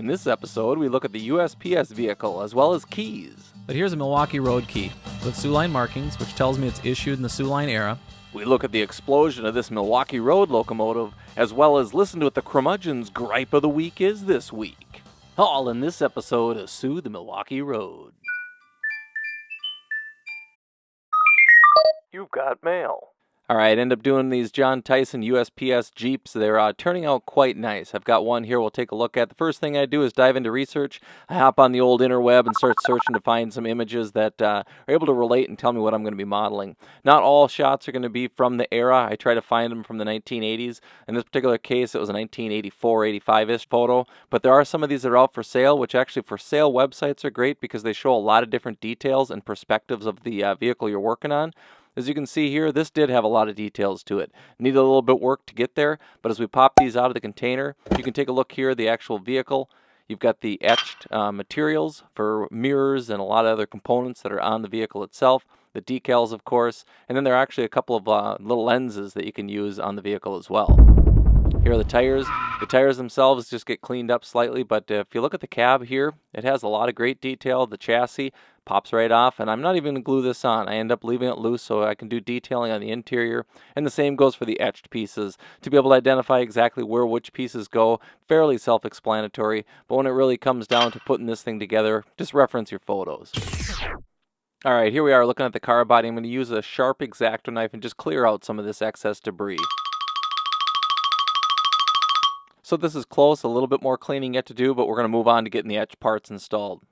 In this episode, we look at the USPS vehicle as well as keys. But here's a Milwaukee Road key with SOO line markings, which tells me it's issued in the SOO line era. We look at the explosion of this Milwaukee Road locomotive, as well as listen to what the curmudgeon's gripe of the week is this week. All in this episode of SOO The Milwaukee Road. You've got mail. All right, end up doing these John Tyson USPS Jeeps. They're turning out quite nice. I've got one here we'll take a look at. The first thing I do is dive into research. I hop on the old interweb and start searching to find some images that are able to relate and tell me what I'm going to be modeling. Not all shots are going to be from the era. I try to find them from the 1980s. In this particular case, it was a 1984, 85-ish photo. But there are some of these that are out for sale, which actually for sale websites are great because they show a lot of different details and perspectives of the vehicle you're working on. As you can see here, this did have a lot of details to it. Needed a little bit of work to get there, but as we pop these out of the container, you can take a look here at the actual vehicle. You've got the etched materials for mirrors and a lot of other components that are on the vehicle itself. The decals, of course, and then there are actually a couple of little lenses that you can use on the vehicle as well. Here are the tires. The tires themselves just get cleaned up slightly, but if you look at the cab here, it has a lot of great detail. The chassis pops right off, and I'm not even going to glue this on. I end up leaving it loose so I can do detailing on the interior, and the same goes for the etched pieces. To be able to identify exactly where which pieces go, fairly self-explanatory, but when it really comes down to putting this thing together, just reference your photos. All right, here we are looking at the car body. I'm going to use a sharp X-Acto knife and just clear out some of this excess debris. So this is close, a little bit more cleaning yet to do, but we're going to move on to getting the etched parts installed.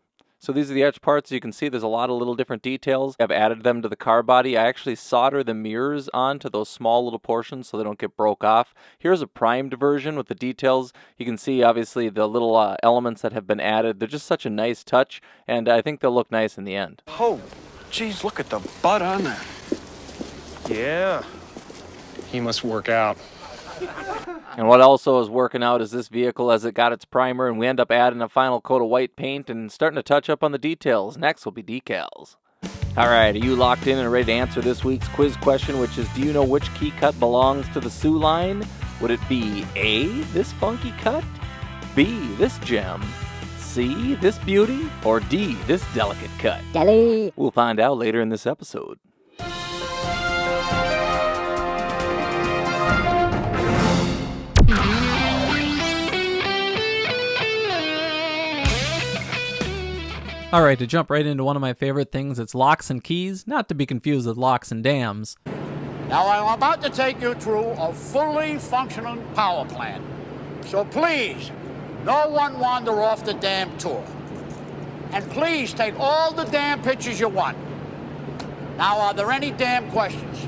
So these are the etched parts. You can see there's a lot of little different details. I've added them to the car body. I actually solder the mirrors onto those small little portions so they don't get broke off. Here's a primed version with the details. You can see obviously the little elements that have been added. They're just such a nice touch, and I think they'll look nice in the end. Oh, geez, look at the butt on that. Yeah, he must work out. And what also is working out is this vehicle as it got its primer, and we end up adding a final coat of white paint and starting to touch up on the details. Next will be decals. All right, are you locked in and ready to answer this week's quiz question, which is, do you know which key cut belongs to the SOO line? Would it be A, this funky cut, B, this gem, C, this beauty, or D, this delicate cut? Deli. We'll find out later in this episode. All right, to jump right into one of my favorite things, it's locks and keys, not to be confused with locks and dams. Now, I'm about to take you through a fully functioning power plant. So please, no one wander off the damn tour. And please take all the damn pictures you want. Now, are there any damn questions?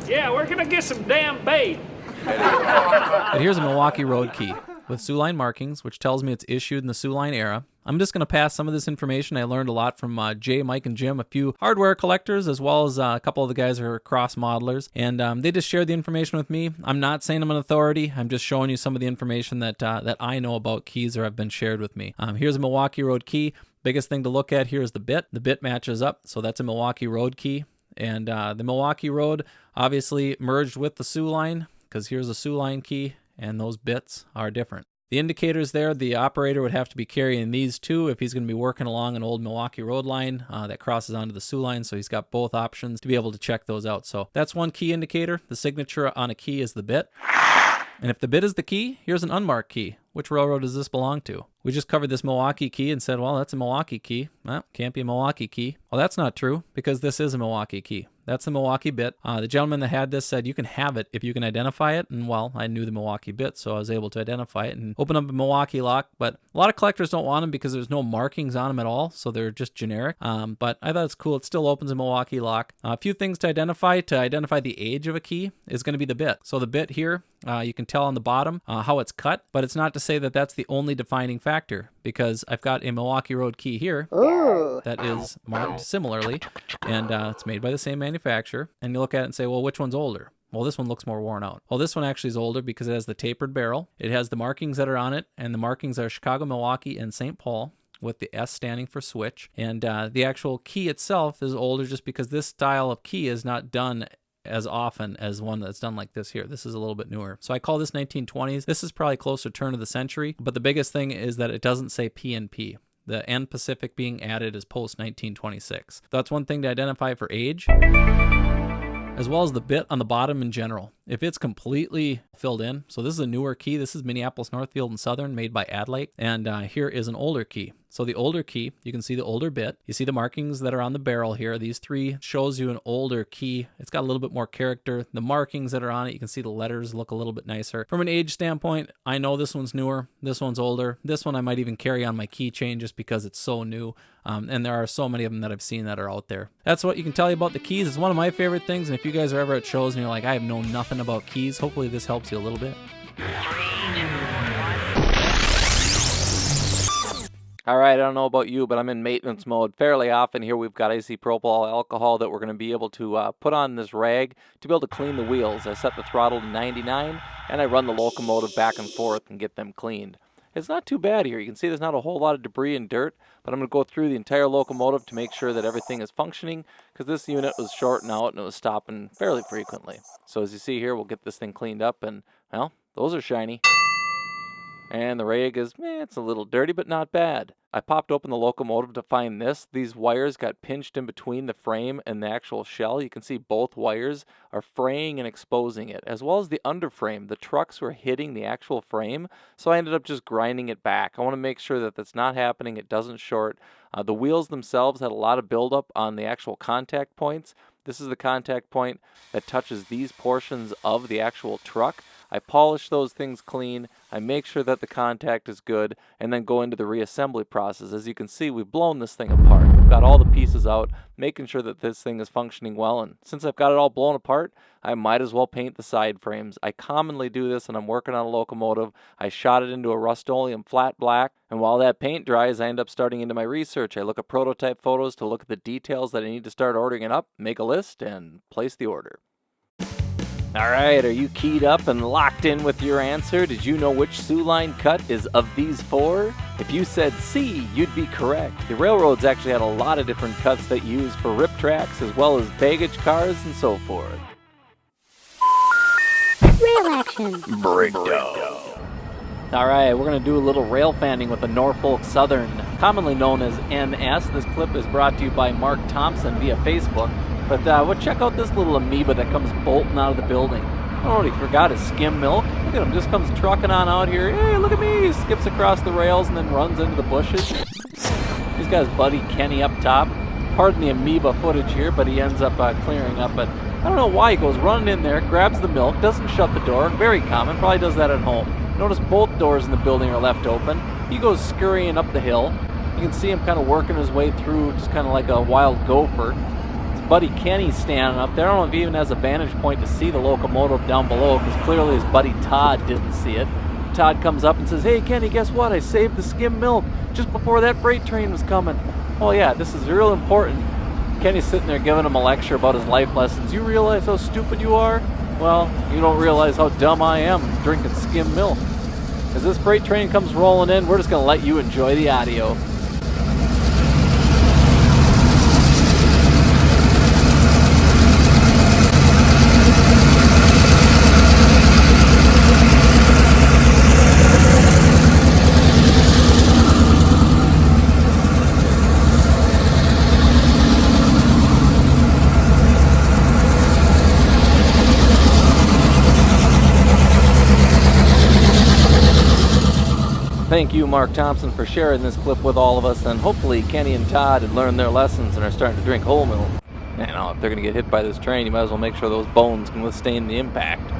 Yeah, we're gonna get some damn bait. But here's a Milwaukee Road key with SOO line markings, which tells me it's issued in the SOO line era. I'm just going to pass some of this information. I learned a lot from Jay, Mike, and Jim, a few hardware collectors, as well as a couple of the guys who are cross modelers, and they just shared the information with me. I'm not saying I'm an authority. I'm just showing you some of the information that I know about keys or have been shared with me. Here's a Milwaukee Road key. Biggest thing to look at here is the bit. The bit matches up, so that's a Milwaukee Road key. And the Milwaukee Road obviously merged with the SOO line, because here's a SOO line key, and those bits are different. The indicators there, the operator would have to be carrying these two if he's going to be working along an old Milwaukee Road line that crosses onto the SOO line, so he's got both options to be able to check those out. So that's one key indicator. The signature on a key is the bit. And if the bit is the key, here's an unmarked key. Which railroad does this belong to? We just covered this Milwaukee key and said, well, that's a Milwaukee key. Well, can't be a Milwaukee key. Well, that's not true, because this is a Milwaukee key. That's the Milwaukee bit. The gentleman that had this said you can have it if you can identify it. And, well, I knew the Milwaukee bit, so I was able to identify it and open up a Milwaukee lock. But a lot of collectors don't want them because there's no markings on them at all, so they're just generic. But I thought it's cool. It still opens a Milwaukee lock. A few things to identify. To identify the age of a key is going to be the bit. So the bit here, you can tell on the bottom how it's cut, but it's not to say that that's the only defining factor, because I've got a Milwaukee Road key here that is marked similarly, and it's made by the same manufacturer. And you look at it and say, well, which one's older? Well, this one looks more worn out. Well, this one actually is older because it has the tapered barrel. It has the markings that are on it, and the markings are Chicago, Milwaukee, and St. Paul, with the S standing for switch. And the actual key itself is older just because this style of key is not done as often as one that's done like this here. This is a little bit newer. So I call this 1920s. This is probably closer turn of the century, but the biggest thing is that it doesn't say P&P. The N Pacific being added is post 1926. That's one thing to identify for age, as well as the bit on the bottom in general. If it's completely filled in, so this is a newer key. This is Minneapolis Northfield and Southern, made by Adlite, and here is an older key. So the older key, you can see the older bit. You see the markings that are on the barrel here. These three shows you an older key. It's got a little bit more character. The markings that are on it, you can see the letters look a little bit nicer. From an age standpoint, I know this one's newer, this one's older. This one I might even carry on my keychain just because it's so new. And there are so many of them that I've seen that are out there. That's what you can tell you about the keys. It's one of my favorite things, and if you guys are ever at shows and you're like, I have known nothing about keys, hopefully this helps you a little bit. All right, I don't know about you, but I'm in maintenance mode fairly often here. We've got isopropyl alcohol that we're going to be able to put on this rag to be able to clean the wheels. I set the throttle to 99, and I run the locomotive back and forth and get them cleaned. It's not too bad here. You can see there's not a whole lot of debris and dirt, but I'm going to go through the entire locomotive to make sure that everything is functioning, because this unit was shorting out and it was stopping fairly frequently. So as you see here, we'll get this thing cleaned up, and, well, those are shiny. And the rag is, it's a little dirty, but not bad. I popped open the locomotive to find this. These wires got pinched in between the frame and the actual shell. You can see both wires are fraying and exposing it, as well as the underframe. The trucks were hitting the actual frame, so I ended up just grinding it back. I want to make sure that that's not happening. It doesn't short. The wheels themselves had a lot of buildup on the actual contact points. This is the contact point that touches these portions of the actual truck. I polish those things clean, I make sure that the contact is good, and then go into the reassembly process. As you can see, we've blown this thing apart. We've got all the pieces out, making sure that this thing is functioning well, and since I've got it all blown apart, I might as well paint the side frames. I commonly do this when I'm working on a locomotive. I shot it into a Rust-Oleum flat black, and while that paint dries, I end up starting into my research. I look at prototype photos to look at the details that I need to start ordering it up, make a list, and place the order. All right, are you keyed up and locked in with your answer? Did you know which SOO line cut is of these four? If you said C, you'd be correct. The railroads actually had a lot of different cuts that used for rip tracks as well as baggage cars and so forth. Rail action. Breakdown. All right, we're going to do a little Railfanning with the Norfolk Southern, commonly known as MN&S. This clip is brought to you by Mark Thompson via Facebook. But we'll check out this little amoeba that comes bolting out of the building. I don't know what he forgot, his skim milk. Look at him, just comes trucking on out here. Hey, look at me! He skips across the rails and then runs into the bushes. He's got his buddy Kenny up top. Pardon the amoeba footage here, but he ends up clearing up. But I don't know why he goes running in there, grabs the milk, doesn't shut the door. Very common, probably does that at home. Notice both doors in the building are left open. He goes scurrying up the hill. You can see him kind of working his way through, just kind of like a wild gopher. Buddy Kenny's standing up there. I don't know if he even has a vantage point to see the locomotive down below, because clearly his buddy Todd didn't see it. Todd comes up and says, "Hey Kenny, guess what? I saved the skim milk just before that freight train was coming." Oh yeah, this is real important. Kenny's sitting there giving him a lecture about his life lessons. You realize how stupid you are? Well, you don't realize how dumb I am drinking skim milk. As this freight train comes rolling in, we're just going to let you enjoy the audio. Thank you, Mark Thompson, for sharing this clip with all of us, and hopefully Kenny and Todd had learned their lessons and are starting to drink whole milk. You know, if they're going to get hit by this train, you might as well make sure those bones can withstand the impact.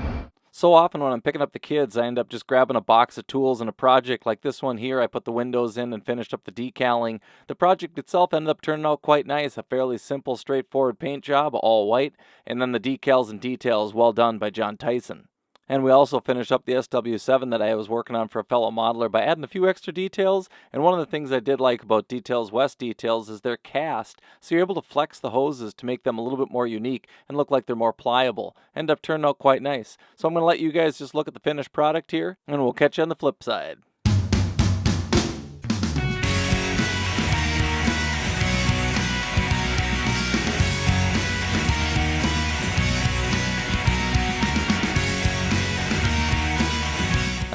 So often when I'm picking up the kids, I end up just grabbing a box of tools and a project like this one here. I put the windows in and finished up the decaling. The project itself ended up turning out quite nice, a fairly simple, straightforward paint job, all white, and then the decals and details well done by John Tyson. And we also finished up the SW7 that I was working on for a fellow modeler by adding a few extra details. And one of the things I did like about Details West details is they're cast, so you're able to flex the hoses to make them a little bit more unique and look like they're more pliable. End up turning out quite nice. So I'm going to let you guys just look at the finished product here, and we'll catch you on the flip side.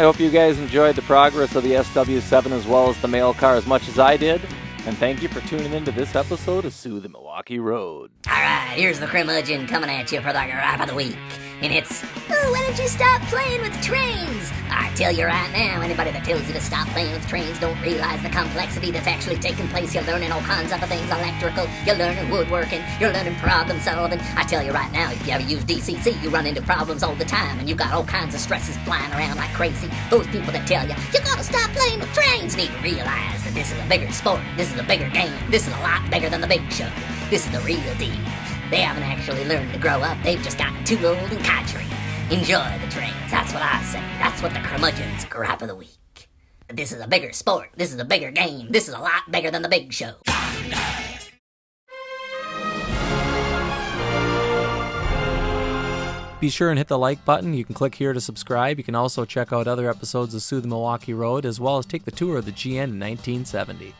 I hope you guys enjoyed the progress of the SW7 as well as the mail car as much as I did. And thank you for tuning in to this episode of SOO The Milwaukee Road. Alright, here's the curmudgeon coming at you for the gripe of the week. And it's, oh, why don't you stop playing with trains? I tell you right now, anybody that tells you to stop playing with trains don't realize the complexity that's actually taking place. You're learning all kinds of things, electrical, you're learning woodworking, you're learning problem solving. I tell you right now, if you ever use DCC, you run into problems all the time, and you've got all kinds of stresses flying around like crazy. Those people that tell you, you gotta stop playing with trains, need to realize that this is a bigger sport, this is a bigger game, this is a lot bigger than the big show. This is the real deal. They haven't actually learned to grow up, they've just gotten too old and country. Enjoy the trains, that's what I say. That's what the curmudgeon's gripe of the week. This is a bigger sport, this is a bigger game, this is a lot bigger than the big show. Be sure and hit the like button. You can click here to subscribe. You can also check out other episodes of SOO The Milwaukee Road, as well as take the tour of the GN in 1970.